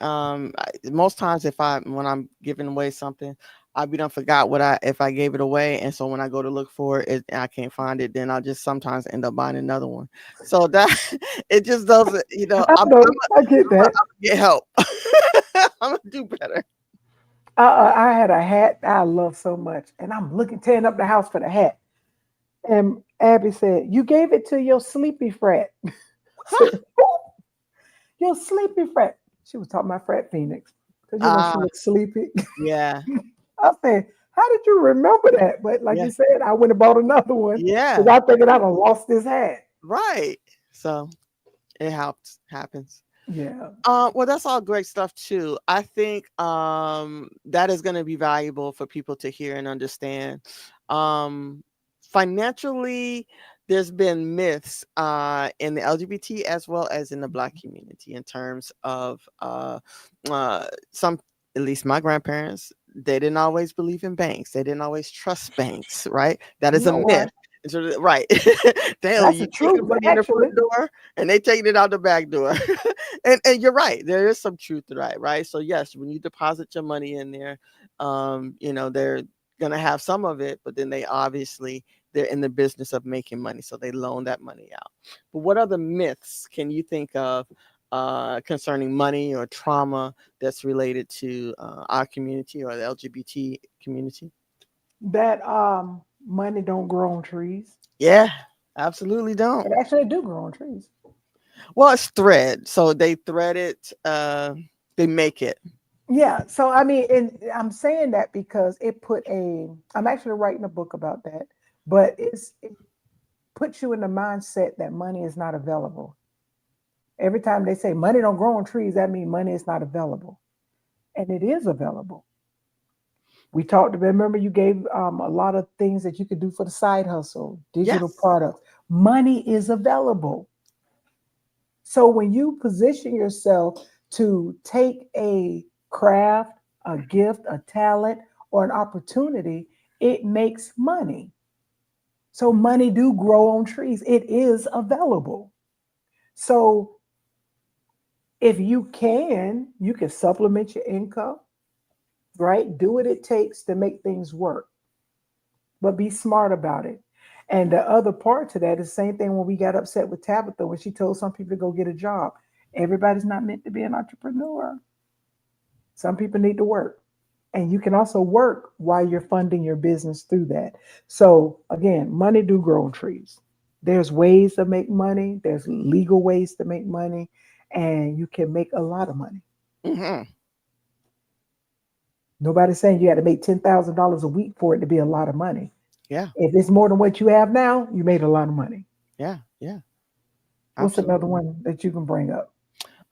most times when I'm giving away something, I be done forgot what I if I gave it away, and so when I go to look for it and I can't find it, then I'll just sometimes end up buying another one. So that it just doesn't, I know, I get that. get help. I'm gonna do better. I had a hat I love so much, and I'm looking, tearing up the house for the hat. And Abby said, "You gave it to your sleepy frat." I said, "Your sleepy frat." She was talking about Frat Phoenix because she Ah, looks sleepy. yeah, I said, "How did you remember that?" But like yeah, you said, I went and bought another one because yeah, I figured I'd have lost this hat. right. So it helps happens. Yeah. Well, that's all great stuff too. I think that is going to be valuable for people to hear and understand. Um, Financially, there's been myths in the LGBT as well as in the Black community in terms of some, at least my grandparents, they didn't always believe in banks. They didn't always trust banks, right? That You is a know myth. what? And so, right. Damn, That's the you taking the truth, money in the actually. front door and they taking it out the back door. And you're right. There is some truth to that, right? So yes, when you deposit your money in there, they're gonna have some of it, but then they're in the business of making money, so they loan that money out. But what other myths can you think of concerning money or trauma that's related to our community or the LGBT community? That money don't grow on trees. Yeah, absolutely don't. It actually do grow on trees. Well, it's thread, so they thread it. They make it. Yeah. So I mean, and I'm saying that because I'm actually writing a book about that, but it puts you in the mindset that money is not available. Every time they say money don't grow on trees, that means money is not available. And it is available. We talked, remember you gave a lot of things that you could do for the side hustle, digital Yes. products. Money is available. So when you position yourself to take a craft, a gift, a talent, or an opportunity, it makes money. So money do grow on trees. It is available. So if you can supplement your income, right? Do what it takes to make things work, but be smart about it. And the other part to that is the same thing when we got upset with Tabitha when she told some people to go get a job. Everybody's not meant to be an entrepreneur. Some people need to work. And you can also work while you're funding your business through that. So again, money do grow on trees. There's ways to make money, there's legal ways to make money, and you can make a lot of money. Mm-hmm. Nobody's saying you had to make $10,000 a week for it to be a lot of money. Yeah. If it's more than what you have now, you made a lot of money. Yeah. Yeah. What's another Absolutely. one that you can bring up?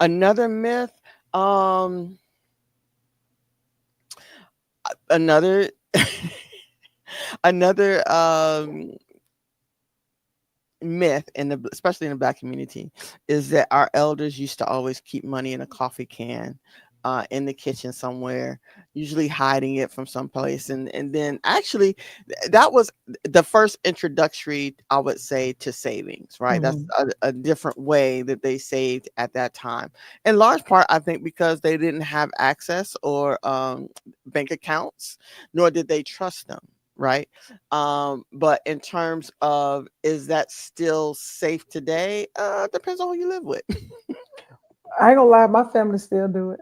Another myth. Um, another another myth in the especially in the Black community is that our elders used to always keep money in a coffee can in the kitchen somewhere, usually hiding it from someplace. And then actually that was the first introductory, I would say, to savings, right? That's Mhm. a different way that they saved at that time. In large part, I think because they didn't have access or bank accounts, nor did they trust them, right? But in terms of, is that still safe today? Depends on who you live with. I ain't gonna lie, my family still do it,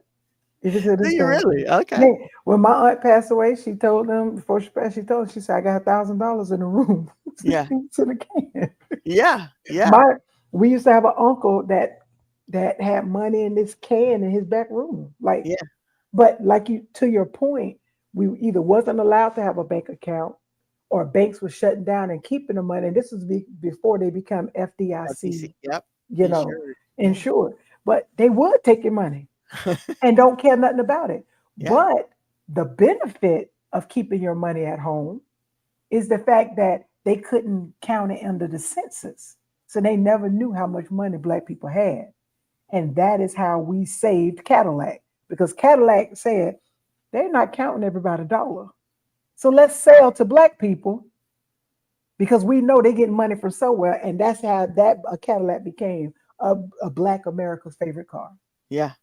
even to Do this you day. really? Okay. Yeah, when my aunt passed away, she told them before she passed, she told them, she said, I got $1,000 in the room. Yeah. It's in the can. Yeah. Yeah. My we used to have an uncle that had money in this can in his back room. Like, Yeah. but like you to your point, we either wasn't allowed to have a bank account or banks were shutting down and keeping the money. And this was before they become FTC. FDIC, Yep. you know, Insured. Yeah. insured. But they would take your money and don't care nothing about it. Yeah. But the benefit of keeping your money at home is the fact that they couldn't count it under the census. So they never knew how much money Black people had. And that is how we saved Cadillac because Cadillac said they're not counting everybody dollar. So let's sell to Black people because we know they're getting money from somewhere. And that's how that a Cadillac became a Black America's favorite car. Yeah.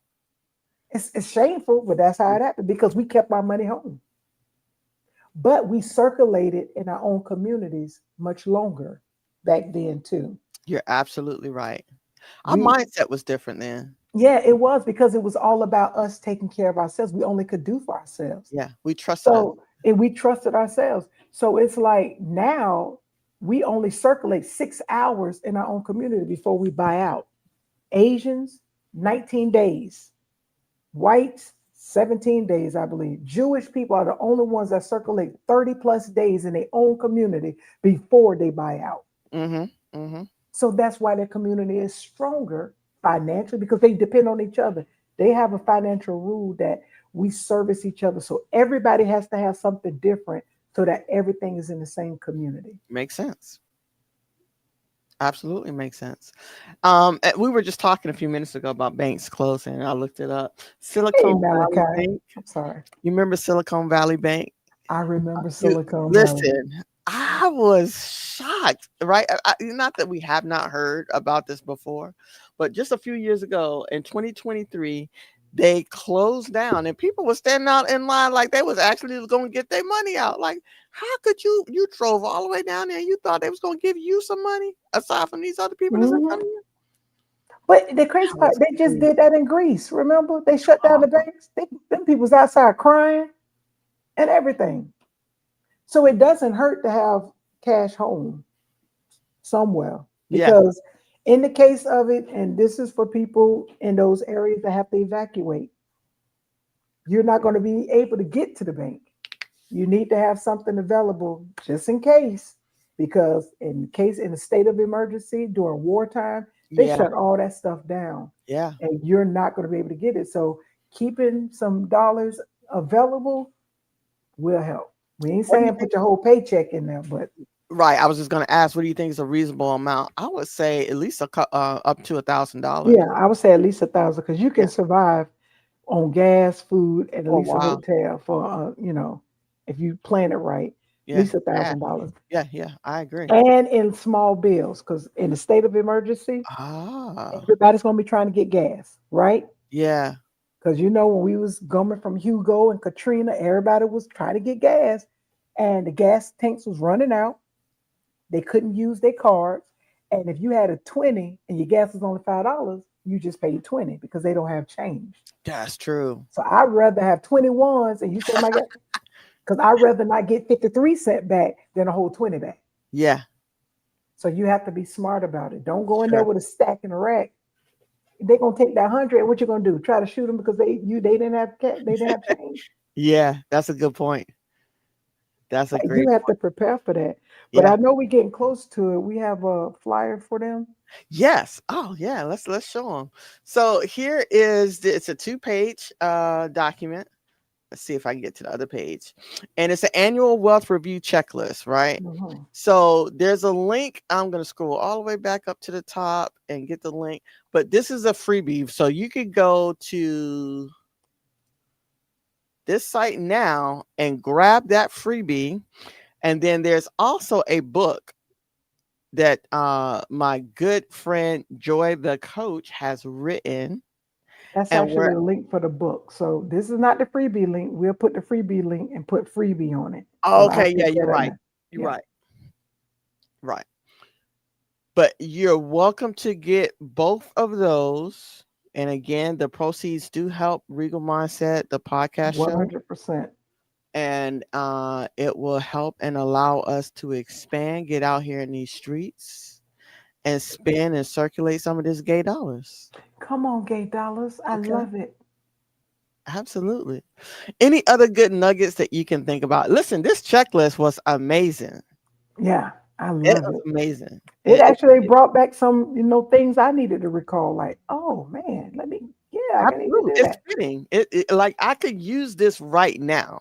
It's shameful, but that's how it happened because we kept our money home. But we circulated in our own communities much longer back then too. You're absolutely right. Our We mindset was different then. Yeah, it was because it was all about us taking care of ourselves. We only could do for ourselves. Yeah. We trusted us. So and we trusted ourselves. So it's like now we only circulate 6 hours in our own community before we buy out. Asians, 19 days. Whites, 17 days, I believe. Jewish people are the only ones that circulate 30 plus days in their own community before they buy out. Mm-hmm. Mm-hmm. So that's why their community is stronger financially because they depend on each other. They have a financial rule that we service each other. So everybody has to have something different so that everything is in the same community. Makes sense. Absolutely makes sense. We were just talking a few minutes ago about banks closing, and I looked it up. Hey, Silicon Valley Malachi. Bank. I'm sorry. You remember Silicon Valley Bank? I remember You Silicon Valley. listen. I was shocked, right? Not that we have not heard about this before, but just a few years ago in 2023, they closed down, and people were standing out in line like they was actually going to get their money out. Like, how could you drove all the way down there and you thought they was going to give you some money aside from these other people that's in front Mhm. of you? But the crazy That part, was they just crazy. did that in Greece. Remember? They shut down the Uh, banks. Them people was outside crying and everything. So it doesn't hurt to have cash home somewhere yeah, because in the case of it, and this is for people in those areas that have to evacuate, you're not going to be able to get to the bank. You need to have something available just in case, because in case in a state of emergency during wartime, they yeah, shut all that stuff down yeah. and you're not going to be able to get it. So keeping some dollars available will help. We ain't What do you saying think? put your whole paycheck in there, but Right. I was just going to ask, what do you think is a reasonable amount? I would say at least up to yeah, $1,000. I would say at least 1,000 because you Yeah. can survive on gas, food, and at Oh least a wow. hotel for if you plan it right, at Yeah. least Yeah. $1,000. Yeah. Yeah. I agree. And in small bills, because in a state of emergency, Ah. everybody's gonna be trying to get gas, right? Yeah. Because when we was coming from Hugo and Katrina, everybody was trying to get gas, and the gas tanks was running out. They couldn't use their cards, and if you had a 20 and your gas was only $5, you just paid 20 because they don't have change. That's true. So I'd rather have 21s, and you say my God, because I'd rather not get 53 cent back than a whole 20 back. Yeah. So you have to be smart about it. Don't go in there Sure. with a stack in a rack. They're gonna take that 100. What you gonna do? Try to shoot them because they didn't have they didn't have change. Yeah. That's a good point. That's a Like, you great have to point. prepare for that. But Yeah. I know we're getting close to it. We have a flyer for them. Yes. Oh, yeah. Let's show them. So here is it's a 2-page document. Let's see if I can get to the other page. And it's an annual wealth review checklist, right? Mhm. So there's a link. I'm going to scroll all the way back up to the top and get the link. But this is a freebie. So you could go to this site now and grab that freebie. And then there's also a book that my good friend Joy the coach has written. That's And actually we're the link for the book. So this is not the freebie link. We'll put the freebie link and put freebie on it. So I'll okay. Yeah, take you're that up right. now. You're Yeah. right. Right. But you're welcome to get both of those. And again, the proceeds do help Regal Mindset, the podcast show. 100%. And it will help and allow us to expand, get out here in these streets and spend and circulate some of this gay dollars. Come on, gay dollars. I Okay. love it. Absolutely. Any other good nuggets that you can think about? Listen, this checklist was amazing. Yeah, I It love was it. amazing. It actually brought back some, things I needed to recall. Like, oh man, I can even Absolutely. do It's that. fitting. Like I could use this right Hmm. now,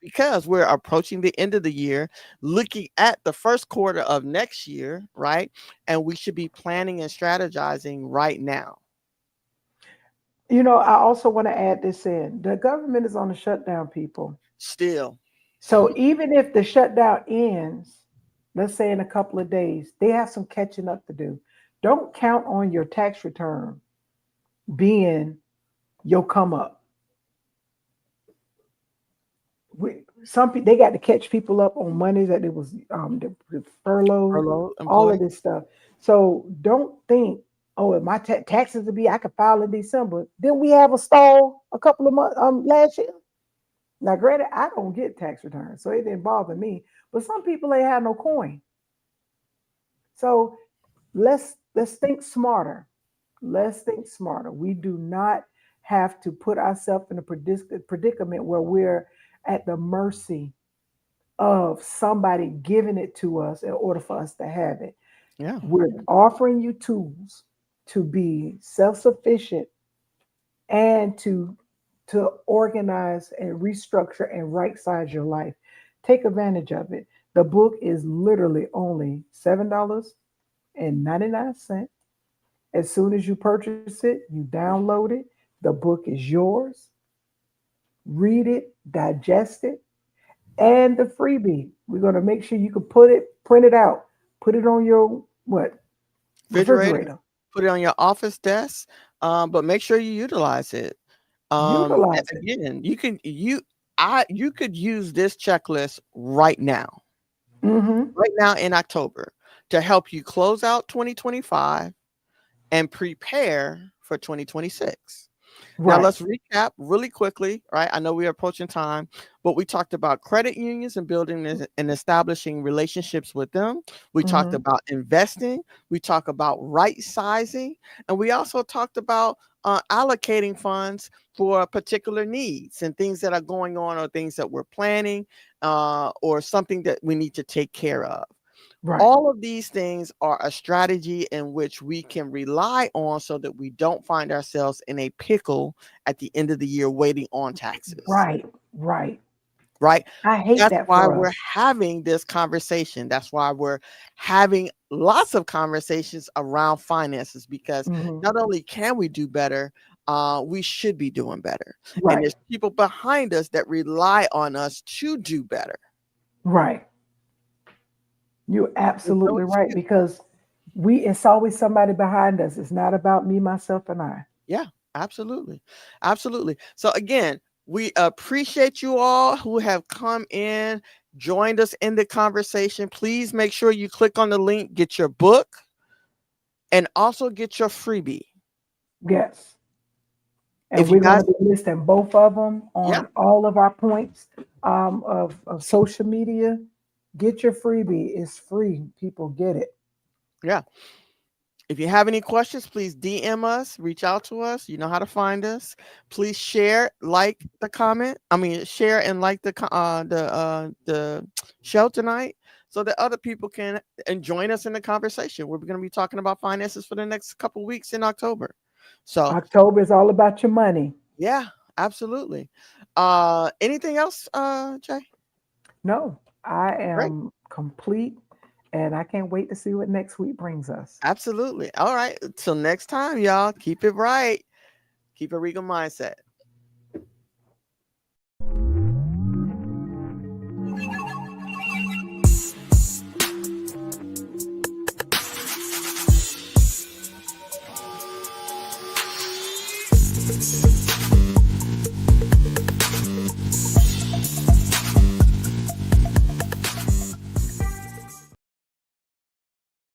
because we're approaching the end of the year, looking at the first quarter of next year, right? And we should be planning and strategizing right now. I also want to add this in. The government is on a shutdown, people. Still. So even if the shutdown ends, let's say in a couple of days, they have some catching up to do. Don't count on your tax return being your come up. Some people, they got to catch people up on monies that it was the furlough, Furlough all of employee. this stuff. So don't think, oh, if my taxes to be, I could file in December. Then we have a stall a couple of months last year. Now, granted, I don't get tax returns, so it didn't bother me. But some people ain't have no coin. So let's think smarter. Let's think smarter. We do not have to put ourselves in a predicament where we're at the mercy of somebody giving it to us in order for us to have it. Yeah. We're offering you tools to be self-sufficient and to organize and restructure and right size your life. Take advantage of it. The book is literally only $7.99. As soon as you purchase it, you download it. The book is yours. Read it, digest it, and the freebie. We're going to make sure you can print it out, put it on your what Refrigerator. refrigerator. Put it on your office desk. But make sure you utilize it. Utilize it. Again, you could use this checklist Hmm. right now in October, to help you close out 2025 and prepare for 2026. Now Right. let's recap really quickly, right? I know we are approaching time, but we talked about credit unions and building and establishing relationships with them. We talked Hmm. about investing. We talked about right sizing, and we also talked about allocating funds for particular needs and things that are going on, or things that we're planning, or something that we need to take care of. Right. All of these things are a strategy in which we can rely on, so that we don't find ourselves in a pickle at the end of the year waiting on taxes, Right. Right. right? I hate That's that why for we're us. having this conversation. That's why we're having lots of conversations around finances, because Hmm. not only can we do better, we should be doing better. And Right. there's people behind us that rely on us to do better. Right. You're There's no absolutely right, excuse. because it's always somebody behind us. It's not about me, myself, and I. Yeah, absolutely. Absolutely. So again, we appreciate you all who have come in, joined us in the conversation. Please make sure you click on the link, get your book, and also get your freebie. Yes. And If you we're going guys, to be listing both of them yeah, on all of our points of social media. Get your freebie. It's free. People get it. yeah. If you have any questions, please DM us, reach out to us. You know how to find us. Please share, like the comment. I mean, share and like the show tonight, so that other people can and join us in the conversation. We're going to be talking about finances for the next couple weeks in October. So October is all about your money. yeah, absolutely. Anything else, Jay? No, I Great. am complete, and I can't wait to see what next week brings us. Absolutely. All right. Till next time, y'all. Keep it right. Keep a regal mindset.